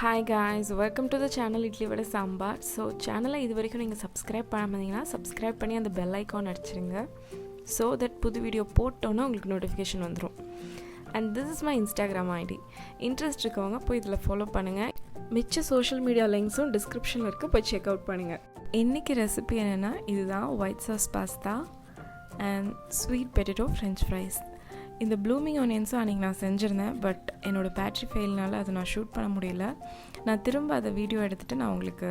Hi guys, welcome to the channel Idli Vada Sambar. So channel இதுவரைக்கும் நீங்க subscribe பண்ணாமீங்கன்னா subscribe பண்ணி அந்த bell icon அடிச்சிருங்க so that புது video போட்டோன்னா உங்களுக்கு notification வந்துரும். And this is my Instagram ID. Interest இருக்கவங்க போய் இதல follow பண்ணுங்க. மிச்ச social media linksம் descriptionல இருக்கு, போய் check out பண்ணுங்க. இன்னைக்கு ரெசிபி என்னன்னா இதுதான் white sauce pasta and sweet potato french fries. இந்த ப்ளூமிங் ஆனியன்ஸும் அன்றைக்கி நான் செஞ்சுருந்தேன், பட் என்னோடய பேட்ரி ஃபெயில்னால அதை நான் ஷூட் பண்ண முடியல. நான் திரும்ப அதை வீடியோ எடுத்துகிட்டு நான் உங்களுக்கு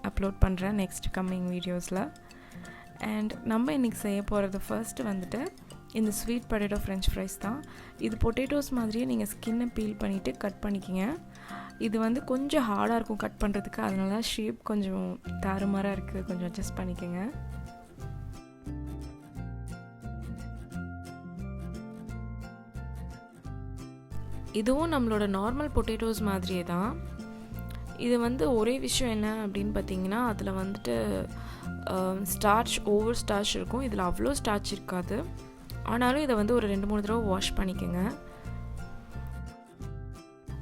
அப்லோட் பண்ணுறேன் நெக்ஸ்ட் கம்மிங் வீடியோஸில். அண்ட் நம்ம இன்றைக்கி செய்ய போகிறது ஃபர்ஸ்ட்டு வந்துட்டு இந்த ஸ்வீட் பொட்டேட்டோ ஃப்ரெஞ்ச் ஃப்ரைஸ் தான். இது பொட்டேட்டோஸ் மாதிரியே நீங்கள் ஸ்கின்னை பீல் பண்ணிவிட்டு கட் பண்ணிக்கிங்க. இது வந்து கொஞ்சம் ஹார்டாக இருக்கும் கட் பண்ணுறதுக்கு, அதனால ஷேப் கொஞ்சம் தாறுமாறாக இருக்குது, கொஞ்சம் அட்ஜஸ்ட் பண்ணிக்கோங்க. இதுவும் நம்மளோட நார்மல் பொட்டேட்டோஸ் மாதிரியே தான். இது வந்து ஒரே விஷயம் என்ன அப்படின்னு பார்த்தீங்கன்னா, அதில் வந்துட்டு ஸ்டார்ச் ஓவர் ஸ்டார்ச் இருக்கும், இதில் அவ்வளோ ஸ்டார்ச் இருக்காது. ஆனாலும் இதை வந்து ஒரு 2-3 தடவை வாஷ் பண்ணிக்கோங்க.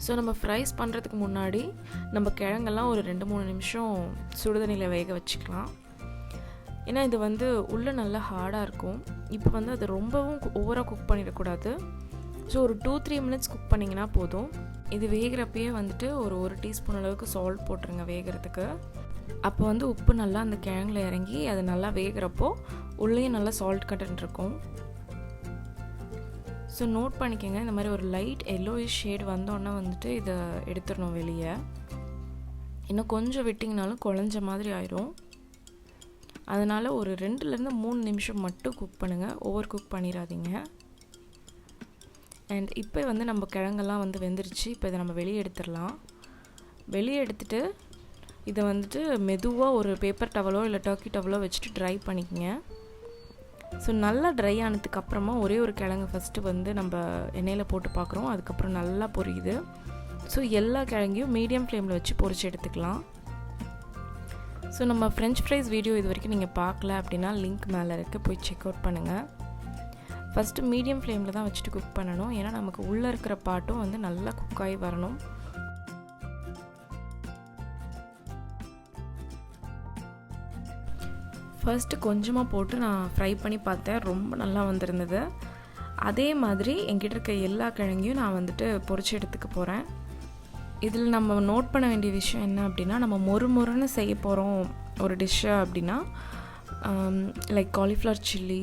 ஸோ நம்ம ஃப்ரைஸ் பண்ணுறதுக்கு முன்னாடி நம்ம கிழங்கெல்லாம் ஒரு 2-3 நிமிஷம் சுடுதண்ணியில் வேக வச்சுக்கலாம். ஏன்னா இது வந்து உள்ளே நல்லா ஹார்டாக இருக்கும். இப்போ வந்து அது ரொம்பவும் ஓவராக குக் பண்ணிடக்கூடாது. ஸோ ஒரு 2-3 மினிட்ஸ் குக் பண்ணிங்கன்னா போதும். இது வேகிறப்பயே வந்துட்டு ஒரு டீஸ்பூன் அளவுக்கு சால்ட் போட்டுருங்க வேகிறதுக்கு. அப்போ வந்து உப்பு நல்லா அந்த கிழங்குல இறங்கி அது நல்லா வேகிறப்போ உள்ளேயும் நல்லா சால்ட் கண்டென்ட் இருக்கும். ஸோ நோட் பண்ணிக்கோங்க, இந்த மாதிரி ஒரு லைட் எல்லோயிஷ் ஷேட் வந்தோன்னா வந்துட்டு இதை எடுத்துடணும் வெளியே. இன்னும் கொஞ்சம் விட்டிங்கனாலும் குழஞ்ச மாதிரி ஆயிரும். அதனால் ஒரு 2-3 நிமிஷம் மட்டும் குக் பண்ணுங்கள், ஓவர் குக் பண்ணிடாதீங்க. அண்ட் இப்போ வந்து நம்ம கிழங்கெல்லாம் வந்து வெந்துருச்சு. இப்போ இதை நம்ம வெளியே எடுத்துடலாம். வெளியே எடுத்துகிட்டு இதை வந்துட்டு மெதுவாக ஒரு பேப்பர் டவலோ இல்லை டர்க்கி டவலோ வச்சுட்டு ட்ரை பண்ணிக்கோங்க. ஸோ நல்லா ட்ரை ஆனதுக்கப்புறமா ஒரே ஒரு கிழங்கு ஃபஸ்ட்டு வந்து நம்ம எண்ணெயில் போட்டு பார்க்குறோம், அதுக்கப்புறம் நல்லா பொரியுது. ஸோ எல்லா கிழங்கையும் மீடியம் ஃப்ளேமில் வச்சு பொரிச்சு எடுத்துக்கலாம். ஸோ நம்ம ஃப்ரெஞ்ச் ஃப்ரைஸ் வீடியோ இது வரைக்கும் நீங்கள் பார்க்கல அப்படின்னா லிங்க் மேலே இருக்குது, போய் செக் அவுட் பண்ணுங்கள். ஃபஸ்ட்டு மீடியம் ஃப்ளேமில் தான் வச்சுட்டு குக் பண்ணணும், ஏன்னா நமக்கு உள்ளே இருக்கிற பாட்டும் வந்து நல்லா குக் ஆகி வரணும். ஃபர்ஸ்ட்டு கொஞ்சமாக போட்டு நான் ஃப்ரை பண்ணி பார்த்தேன், ரொம்ப நல்லா வந்திருந்தது. அதே மாதிரி என்கிட்ட இருக்க எல்லா கிழங்கையும் நான் வந்துட்டு பொரிச்சு எடுத்துக்க போகிறேன். இதில் நம்ம நோட் பண்ண வேண்டிய விஷயம் என்ன அப்படின்னா, நம்ம மொறுன்னு செய்ய போகிறோம் ஒரு டிஷ்ஷை அப்படின்னா, லைக் காலிஃப்ளவர் சில்லி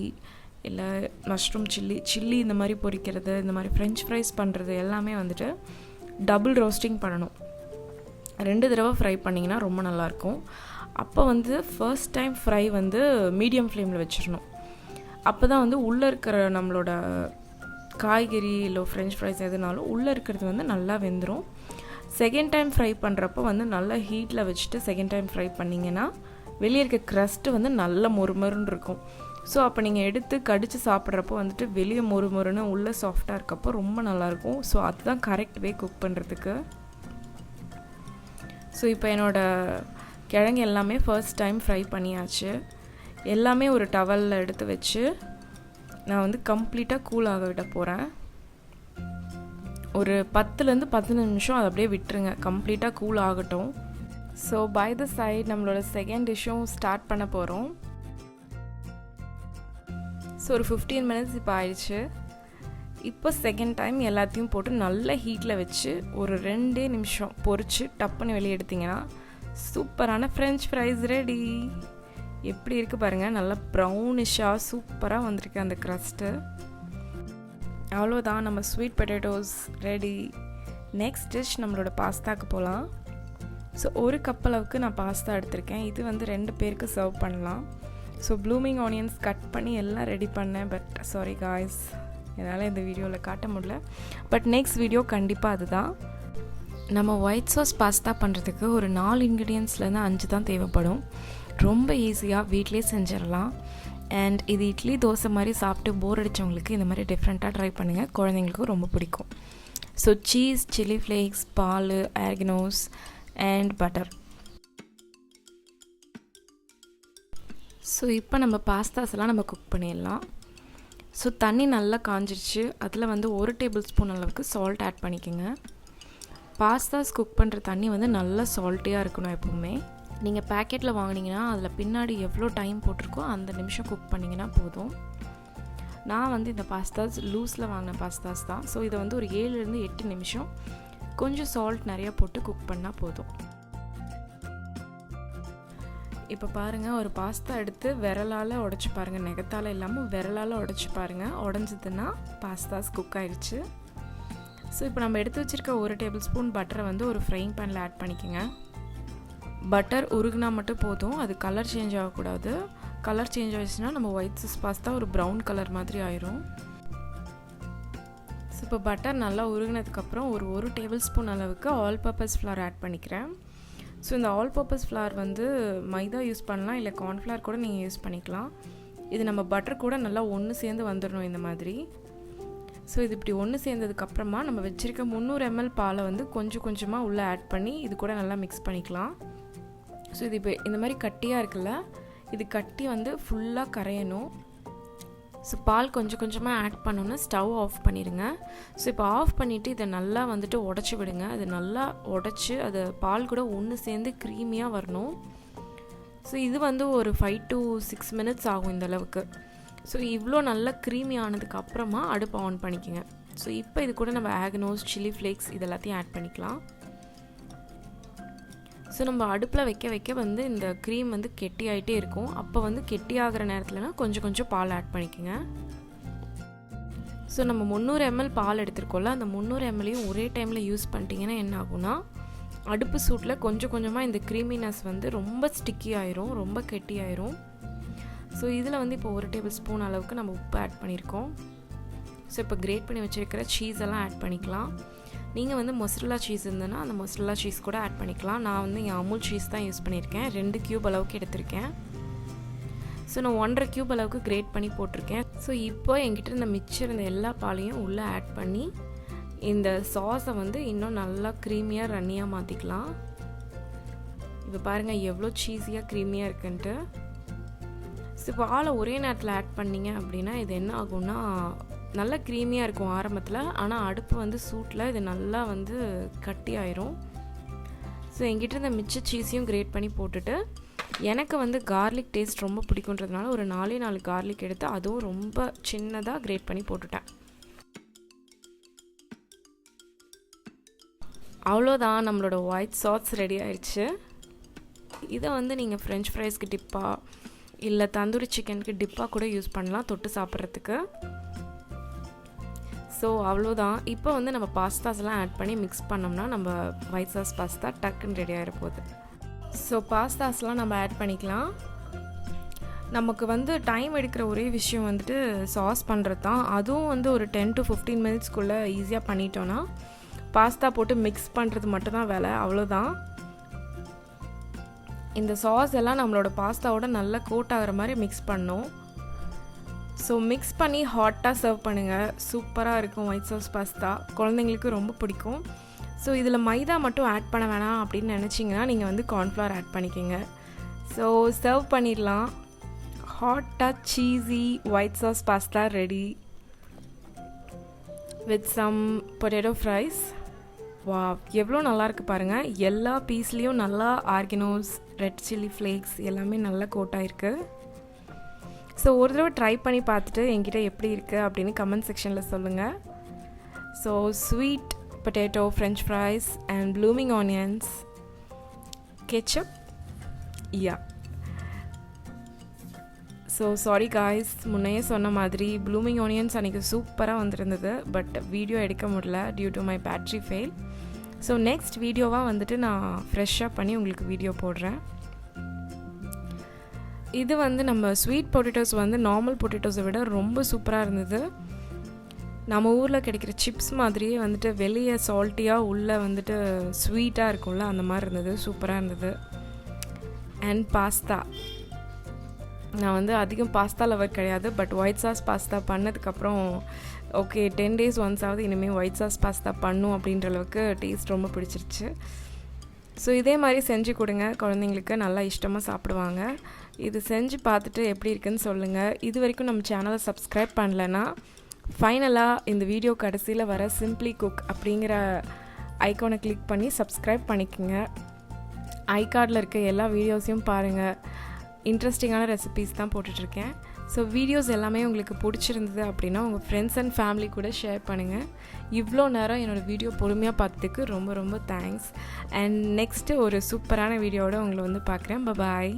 இல்லை மஷ்ரூம் சில்லி இந்த மாதிரி பொரிக்கிறது, இந்த மாதிரி ஃப்ரெஞ்ச் ஃப்ரைஸ் பண்ணுறது எல்லாமே வந்துட்டு டபுள் ரோஸ்டிங் பண்ணணும். 2 தடவை ஃப்ரை பண்ணிங்கன்னா ரொம்ப நல்லாயிருக்கும். அப்போ வந்து ஃபர்ஸ்ட் டைம் ஃப்ரை வந்து மீடியம் ஃப்ளேமில் வச்சிடணும். அப்போ தான் வந்து உள்ளே இருக்கிற நம்மளோட காய்கறி இல்லை ஃப்ரெஞ்ச் ஃப்ரைஸ் எதுனாலும் உள்ளே இருக்கிறது வந்து நல்லா வெந்துடும். செகண்ட் டைம் ஃப்ரை பண்ணுறப்போ வந்து நல்லா ஹீட்டில் வச்சுட்டு செகண்ட் டைம் ஃப்ரை பண்ணிங்கன்னா வெளியே இருக்க க்ரஸ்ட்டு வந்து நல்லா மொறுன்னு இருக்கும். ஸோ அப்போ நீங்கள் எடுத்து கடித்து சாப்பிட்றப்போ வந்துட்டு வெளியே மொறுன்னு உள்ளே சாஃப்டாக இருக்கப்போ ரொம்ப நல்லாயிருக்கும். ஸோ அதுதான் கரெக்ட் வே குக் பண்ணுறதுக்கு. ஸோ இப்போ என்னோடய கிழங்கு எல்லாமே ஃபர்ஸ்ட் டைம் ஃப்ரை பண்ணியாச்சு. எல்லாமே ஒரு டவலில் எடுத்து வச்சு நான் வந்து கம்ப்ளீட்டாக கூல் ஆக விட போகிறேன். ஒரு 10-15 நிமிஷம் அதை அப்படியே விட்டுருங்க, கம்ப்ளீட்டாக கூல் ஆகட்டும். ஸோ பை த சைட் நம்மளோட செகண்ட் டிஷ்ஷும் ஸ்டார்ட் பண்ண போகிறோம். ஸோ ஒரு 15 மினிட்ஸ் இப்போ ஆயிடுச்சு. இப்போ செகண்ட் டைம் எல்லாத்தையும் போட்டு நல்ல ஹீட்டில் வச்சு ஒரு 2 நிமிஷம் பொரித்து டப்புன்னு வெளியே எடுத்திங்கன்னா சூப்பரான ஃப்ரெஞ்ச் ஃப்ரைஸ் ரெடி. எப்படி இருக்குது பாருங்கள், நல்லா ப்ரௌனிஷாக சூப்பராக வந்திருக்கு அந்த க்ரஸ்ட்டு. அவ்வளோதான், நம்ம sweet potatoes ready. Next dish நம்மளோட பாஸ்தாக்கு போகலாம். ஸோ ஒரு கப் அளவுக்கு நான் பாஸ்தா எடுத்திருக்கேன். இது வந்து 2 பேருக்கு சர்வ் பண்ணலாம். ஸோ ப்ளூமிங் ஆனியன்ஸ் கட் பண்ணி எல்லாம் ரெடி பண்ணேன், பட் சாரி காய்ஸ், என்னால் இந்த வீடியோவில் காட்ட முடியல. பட் நெக்ஸ்ட் வீடியோ கண்டிப்பாக அதுதான். நம்ம ஒயிட் சாஸ் பாஸ்தா பண்ணுறதுக்கு ஒரு 4 இன்க்ரீடியன்ட்ஸ்லேருந்து 5 தான் தேவைப்படும். ரொம்ப ஈஸியாக வீட்டிலே செஞ்சிடலாம். அண்ட் இது இட்லி தோசை மாதிரி சாப்பிட்டு போர் அடித்தவங்களுக்கு இந்த மாதிரி டிஃப்ரெண்ட்டாக ட்ரை பண்ணுங்கள், குழந்தைங்களுக்கும் ரொம்ப பிடிக்கும். ஸோ சீஸ், சில்லி ஃப்ளேக்ஸ், பால், ஆர்கனோஸ் அண்ட் பட்டர். ஸோ இப்போ நம்ம பாஸ்தாஸ் எல்லாம் நம்ம குக் பண்ணிடலாம். ஸோ தண்ணி நல்லா காஞ்சிருச்சு. அதில் வந்து 1 டேபிள் ஸ்பூன் அளவுக்கு சால்ட் ஆட் பண்ணிக்கோங்க. பாஸ்தாஸ் குக் பண்ணுற தண்ணி வந்து நல்லா சால்ட்டியாக இருக்கணும் எப்போவுமே. நீங்கள் பேக்கெட்டில் வாங்கினீங்கன்னா அதில் பின்னாடி எவ்வளோ டைம் போட்டிருக்கோ அந்த நிமிஷம் குக் பண்ணிங்கன்னா போதும். நான் வந்து இந்த பாஸ்தாஸ் லூஸில் வாங்கின பாஸ்தாஸ் தான். ஸோ இதை வந்து ஒரு 7லேருந்து 8 நிமிஷம் கொஞ்சம் சால்ட் நிறையா போட்டு குக் பண்ணால் போதும். இப்போ பாருங்கள், ஒரு பாஸ்தா எடுத்து விரலால் உடச்சி பாருங்கள், நெகத்தால் இல்லாமல் விரலால் உடச்சி பாருங்கள். உடஞ்சதுன்னா பாஸ்தாஸ் குக் ஆயிடுச்சு. ஸோ இப்போ நம்ம எடுத்து வச்சுருக்க 1 டேபிள் ஸ்பூன் பட்டரை வந்து ஒரு ஃப்ரைங் பேனில் ஆட் பண்ணிக்கோங்க. பட்டர் உருகுனா மட்டும் போதும், அது கலர் சேஞ்ச் ஆகக்கூடாது. கலர் சேஞ்ச் ஆகிடுச்சுன்னா நம்ம ஒயிட் சாஸ் பாஸ்தா ஒரு ப்ரௌன் கலர் மாதிரி ஆயிரும். ஸோ இப்போ பட்டர் நல்லா உருகினதுக்கப்புறம் ஒரு டேபிள் ஸ்பூன் அளவுக்கு ஆல் பர்பஸ் ஃப்ளார் ஆட் பண்ணிக்கிறேன். ஸோ இந்த ஆல் பர்பஸ் ஃப்ளார் வந்து மைதா யூஸ் பண்ணலாம், இல்லை கார்ன்ஃப்ளவர் கூட நீங்கள் யூஸ் பண்ணிக்கலாம். இது நம்ம பட்டர் கூட நல்லா ஒன்று சேர்ந்து வந்துடணும் இந்த மாதிரி. ஸோ இது இப்படி ஒன்று சேர்ந்ததுக்கப்புறமா நம்ம வச்சுருக்க 300 ml பாலை வந்து கொஞ்சம் கொஞ்சமாக உள்ளே ஆட் பண்ணி இது கூட நல்லா மிக்ஸ் பண்ணிக்கலாம். ஸோ இது இப்போ இந்த மாதிரி கட்டியாக இருக்குல்ல, இது கட்டி வந்து ஃபுல்லாக கரையணும். ஸோ பால் கொஞ்சம் கொஞ்சமாக ஆட் பண்ணோன்னா ஸ்டவ் ஆஃப் பண்ணிடுங்க. ஸோ இப்போ ஆஃப் பண்ணிவிட்டு இதை நல்லா வந்துட்டு உடச்சி விடுங்க. அது நல்லா உடச்சி அது பால் கூட ஒன்று சேர்ந்து க்ரீமியாக வரணும். ஸோ இது வந்து ஒரு 5 to 6 minutes ஆகும் இந்த அளவுக்கு. ஸோ இவ்வளோ நல்லா க்ரீமி ஆனதுக்கு அப்புறமா அடுப்பு ஆன் பண்ணிக்கோங்க. ஸோ இப்போ இது கூட நம்ம ஆகனோஸ், சில்லி ஃப்ளேக்ஸ் இது எல்லாத்தையும் ஆட் பண்ணிக்கலாம். ஸோ நம்ம அடுப்பில் வைக்க வந்து இந்த க்ரீம் வந்து கெட்டி ஆகிட்டே இருக்கும். அப்போ வந்து கெட்டி ஆகிற நேரத்துலனா கொஞ்சம் கொஞ்சம் பால் ஆட் பண்ணிக்கோங்க. ஸோ நம்ம 300 ml பால் எடுத்துருக்கோம்ல, அந்த 300 mlயும் ஒரே டைமில் யூஸ் பண்ணிட்டீங்கன்னா என்ன ஆகும்னா, அடுப்பு சூட்டில் கொஞ்சம் கொஞ்சமாக இந்த க்ரீமினஸ் வந்து ரொம்ப ஸ்டிக்கி ஆயிரும், ரொம்ப கெட்டி ஆயிரும். ஸோ இதில் வந்து இப்போ 1 டேபிள் ஸ்பூன் அளவுக்கு நம்ம உப்பு ஆட் பண்ணியிருக்கோம். ஸோ இப்போ கிரேட் பண்ணி வச்சுருக்கிற சீஸ் எல்லாம் ஆட் பண்ணிக்கலாம். நீங்கள் வந்து மொசரல்லா சீஸ் இருந்ததுன்னா அந்த மொசரல்லா சீஸ் கூட ஆட் பண்ணிக்கலாம். நான் வந்து இங்கே அமுல் சீஸ் தான் யூஸ் பண்ணியிருக்கேன். 2 கியூப் அளவுக்கு எடுத்திருக்கேன். ஸோ நான் 1.5 கியூப் அளவுக்கு கிரேட் பண்ணி போட்டிருக்கேன். ஸோ இப்போ என்கிட்ட இந்த மிச்சம் இருந்த எல்லா பாலையும் உள்ளே ஆட் பண்ணி இந்த சாஸை வந்து இன்னும் நல்லா க்ரீமியாக ரன்னியாக மாற்றிக்கலாம். இப்போ பாருங்கள் எவ்வளோ சீஸியாக க்ரீமியாக இருக்குன்ட்டு. ஸோ பாலை ஒரே நேரத்தில் ஆட் பண்ணிங்க அப்படின்னா இது என்ன ஆகும்னா நல்லா க்ரீமியாக இருக்கும் ஆரம்பத்தில், ஆனால் அடுப்பு வந்து சூட்டில் இது நல்லா வந்து கட்டி ஆயிரும். ஸோ என்கிட்ட இந்த மிச்ச சீஸையும் கிரேட் பண்ணி போட்டுட்டு, எனக்கு வந்து கார்லிக் டேஸ்ட் ரொம்ப பிடிக்குன்றதுனால ஒரு 4 கார்லிக் எடுத்து அதுவும் ரொம்ப சின்னதாக கிரேட் பண்ணி போட்டுட்டேன். அவ்வளோதான், நம்மளோட ஒயிட் சாஸ் ரெடி ஆயிடுச்சு. இதை வந்து நீங்கள் ஃப்ரெஞ்ச் ஃப்ரைஸ்க்கு டிப்பாக இல்லை தந்தூரி சிக்கனுக்கு டிப்பாக கூட யூஸ் பண்ணலாம் தொட்டு சாப்பிட்றதுக்கு. ஸோ அவ்வளோதான். இப்போ வந்து நம்ம பாஸ்தாஸ்லாம் ஆட் பண்ணி மிக்ஸ் பண்ணோம்னா நம்ம ஒயிட் சாஸ் பாஸ்தா டக்குன்னு ரெடி ஆகிட போகுது. ஸோ பாஸ்தாஸ்லாம் நம்ம ஆட் பண்ணிக்கலாம். நமக்கு வந்து டைம் எடுக்கிற ஒரே விஷயம் வந்துட்டு சாஸ் பண்ணுறது தான். அதுவும் வந்து ஒரு 10 to 15 minutesக்குள்ளே ஈஸியாக பண்ணிட்டோன்னா பாஸ்தா போட்டு மிக்ஸ் பண்ணுறது மட்டும்தான் வேலை, அவ்வளோதான். இந்த சாஸ் எல்லாம் நம்மளோட பாஸ்தாவோட நல்லா கோட் ஆகிற மாதிரி மிக்ஸ் பண்ணணும். ஸோ மிக்ஸ் பண்ணி ஹாட்டாக சர்வ் பண்ணுங்கள். சூப்பராக இருக்கும் ஒயிட் சாஸ் பாஸ்தா, குழந்தைங்களுக்கு ரொம்ப பிடிக்கும். ஸோ இதில் மைதா மட்டும் ஆட் பண்ண வேணாம் அப்படின்னு நினச்சிங்கன்னா நீங்கள் வந்து கார்ன்ஃப்ளவர் ஆட் பண்ணிக்கோங்க. ஸோ சர்வ் பண்ணிடலாம். ஹாட்டாக cheesy white sauce pasta ready with some potato fries. வா, எவ்வளோ நல்லாயிருக்கு பாருங்கள். எல்லா பீஸ்லேயும் நல்லா ஆர்கனோஸ், ரெட் சில்லி ஃப்ளேக்ஸ் எல்லாமே நல்லா கோட்டாயிருக்கு. ஸோ ஒரு தடவை ட்ரை பண்ணி பார்த்துட்டு என்கிட்ட எப்படி இருக்குது அப்படின்னு கமெண்ட் செக்ஷனில் சொல்லுங்கள். So sweet potato french fries and blooming onions, ketchup, ya. So sorry guys, முன்னையே சொன்ன மாதிரி ப்ளூமிங் ஆனியன்ஸ் அன்றைக்கி சூப்பராக வந்துருந்தது. பட் வீடியோ எடுக்க முடியல due to my battery fail. So next வீடியோவாக வந்துட்டு நான் ஃப்ரெஷ்ஷாக பண்ணி உங்களுக்கு வீடியோ போடுறேன். இது வந்து நம்ம ஸ்வீட் பொட்டேட்டோஸ் வந்து நார்மல் பொட்டேட்டோஸை விட ரொம்ப சூப்பராக இருந்தது. நம்ம ஊரில் கிடைக்கிற சிப்ஸ் மாதிரியே வந்துட்டு வெளியே சால்ட்டியாக உள்ளே வந்துட்டு ஸ்வீட்டாக இருக்கும்ல, அந்த மாதிரி இருந்தது. சூப்பராக இருந்தது. அண்ட் பாஸ்தா, நான் வந்து அதிகம் பாஸ்தா லவர் கிடையாது. பட் ஒயிட் சாஸ் பாஸ்தா பண்ணதுக்கப்புறம் ஓகே 10 days once ஆகுது இனிமேல் ஒயிட் சாஸ் பாஸ்தா பண்ணும் அப்படின்ற அளவுக்கு டேஸ்ட் ரொம்ப பிடிச்சிருச்சு. ஸோ இதே மாதிரி செஞ்சு கொடுங்க, குழந்தைங்களுக்கு நல்லா இஷ்டமாக சாப்பிடுவாங்க. இது செஞ்சு பார்த்துட்டு எப்படி இருக்குன்னு சொல்லுங்கள். இது வரைக்கும் நம்ம சேனலை சப்ஸ்கிரைப் பண்ணலைன்னா ஃபைனலாக இந்த வீடியோ கடைசியில் வர சிம்பிளி குக் அப்படிங்கிற ஐகானை கிளிக் பண்ணி சப்ஸ்கிரைப் பண்ணிக்கோங்க. ஐகார்டில் இருக்க எல்லா வீடியோஸையும் பாருங்கள். இன்ட்ரெஸ்டிங்கான ரெசிபீஸ் தான் போட்டுட்ருக்கேன். ஸோ வீடியோஸ் எல்லாமே உங்களுக்கு பிடிச்சிருந்தது அப்படின்னா உங்கள் ஃப்ரெண்ட்ஸ் அண்ட் ஃபேமிலி கூட ஷேர் பண்ணுங்கள். இவ்வளோ நேரம் என்னோடய வீடியோ பொறுமையாக பார்த்ததுக்கு ரொம்ப ரொம்ப தேங்க்ஸ். அண்ட் நெக்ஸ்ட்டு ஒரு சூப்பரான வீடியோவோட உங்களை வந்து பார்க்குறேன். பாய்.